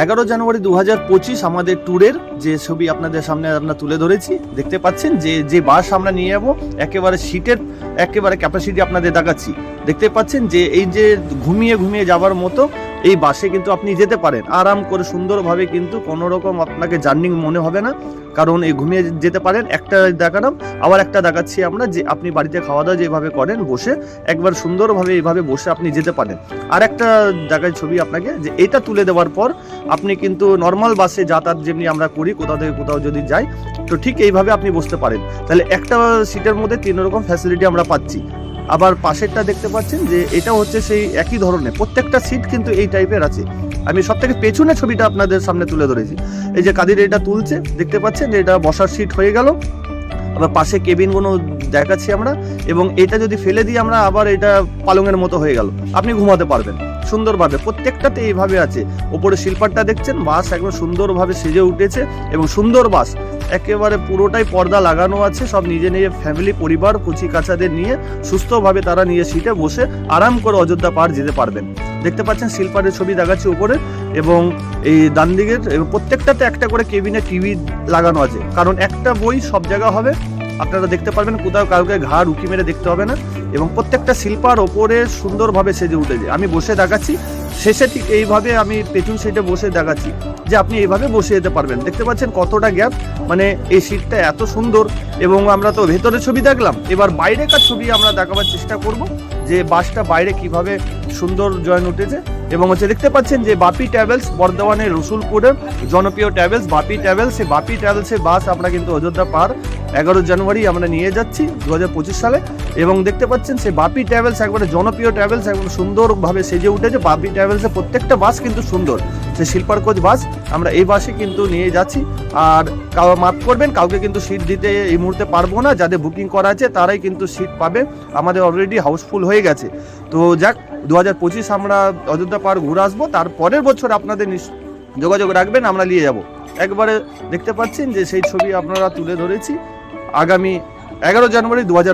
11 জানুয়ারি 2025 আমাদের ট্যুরের যে ছবি আপনাদের সামনে আমরা তুলে ধরেছি। দেখতে পাচ্ছেন যে বাস আমরা নিয়ে যাবো, একেবারে সিটের একেবারে ক্যাপাসিটি আপনাদের দেখাচ্ছি। দেখতে পাচ্ছেন যে এই যে ঘুমিয়ে ঘুমিয়ে যাওয়ার মতো এই বাসে কিন্তু আপনি যেতে পারেন আরাম করে সুন্দরভাবে, কিন্তু কোনো রকম আপনাকে জার্নি মনে হবে না, কারণ এই ঘুমিয়ে যেতে পারেন। একটা দেখালাম, আবার একটা দেখাচ্ছি আমরা যে আপনি বাড়িতে খাওয়া দাওয়া যেভাবে করেন বসে একবার সুন্দরভাবে এইভাবে বসে আপনি যেতে পারেন। আর একটা জায়গায় ছবি আপনাকে যে এটা তুলে দেওয়ার পর আপনি কিন্তু নর্মাল বাসে যাতায়াত যেমনি আমরা করি কোথাও থেকে কোথাও যদি যাই, তো ঠিক এইভাবে আপনি বসতে পারেন। তাহলে একটা সিটের মধ্যে 3 রকম ফ্যাসিলিটি আমরা পাচ্ছি। আবার পাশেরটা দেখতে পাচ্ছেন যে এটা হচ্ছে সেই একই ধরনের, প্রত্যেকটা সিট কিন্তু এই টাইপের আছে। আমি সব থেকে পেছনের ছবিটা আপনাদের সামনে তুলে ধরেছি। এই যে কাদির এটা তুলছে, দেখতে পাচ্ছেন যে এটা বসার সিট হয়ে গেল। আবার পাশে কেবিনগুলো দেখাচ্ছি আমরা, এবং এটা যদি ফেলে দিই আমরা আবার এটা পালঙের মতো হয়ে গেল, আপনি ঘুমাতে পারবেন সুন্দরভাবে। প্রত্যেকটাতে এইভাবে আছে। ওপরে শিল্পারটা দেখছেন, বাস একদম সুন্দরভাবে সেজে উঠেছে এবং সুন্দর বাস, একেবারে পুরোটাই পর্দা লাগানো আছে। সব নিজে নিজে ফ্যামিলি পরিবার কচি কাচাদের নিয়ে সুস্থভাবে তারা নিয়ে সিটে বসে আরাম করে অযোধ্যা পাহাড় যেতে পারবেন। দেখতে পাচ্ছেন শিল্পারের ছবি দেখাচ্ছি উপরে, এবং এই ডান দিকের প্রত্যেকটাতে একটা করে কেবিনে টিভি লাগানো আছে, কারণ একটা বই সব জায়গা হবে, আপনারা দেখতে পারবেন, কোথাও কাউকে ঘাড় উঁকি মেরে দেখতে হবে না। এবং প্রত্যেকটা শিল্পার ওপরে সুন্দরভাবে সেজে উঠেছে। আমি বসে দেখাচ্ছি, শেষে ঠিক এইভাবে আমি পেছন সিটে বসে দেখাচ্ছি যে আপনি এইভাবে বসে যেতে পারবেন। দেখতে পাচ্ছেন কতটা গ্যাপ, মানে এই সিটটা এত সুন্দর। এবং আমরা তো ভেতরের ছবি দেখলাম, এবার বাইরেকার ছবি আমরা দেখাবার চেষ্টা করব যে বাসটা বাইরে কিভাবে সুন্দর জয়েন উঠেছে। এবং হচ্ছে দেখতে পাচ্ছেন যে বাপি ট্রাভেলস, বর্ধমানের রসুলপুরের জনপ্রিয় ট্রাভেলস বাপি ট্রাভেলস। এই বাপি ট্রাভেলসের বাস আমরা কিন্তু অযোধ্যা পাহাড় 11 জানুয়ারি আমরা নিয়ে যাচ্ছি 2025 সালে। এবং দেখতে পাচ্ছেন সেই বাপি ট্রাভেলস একবারে জনপ্রিয় ট্রাভেলস, একদম সুন্দরভাবে সেজে উঠেছে। বাপি ট্রাভেলসের প্রত্যেকটা বাস কিন্তু সুন্দর, সে শিল্পার কোচ বাস আমরা এই বাসে কিন্তু নিয়ে যাচ্ছি। আর মাফ করবেন, কাউকে কিন্তু সিট দিতে এই মুহূর্তে পারবো না। যাদের বুকিং করা আছে তারাই কিন্তু সিট পাবে, আমাদের অলরেডি হাউসফুল হয়ে গেছে। তো যাক, 2025 আমরা অযোধ্যা পাহাড় ঘুরে আসবো, তার পরের বছর আপনাদের যোগাযোগ রাখবেন, আমরা নিয়ে যাব। একবারে দেখতে পাচ্ছেন যে সেই ছবি আপনারা তুলে ধরেছি আগামী 11 জানুয়ারি 2025।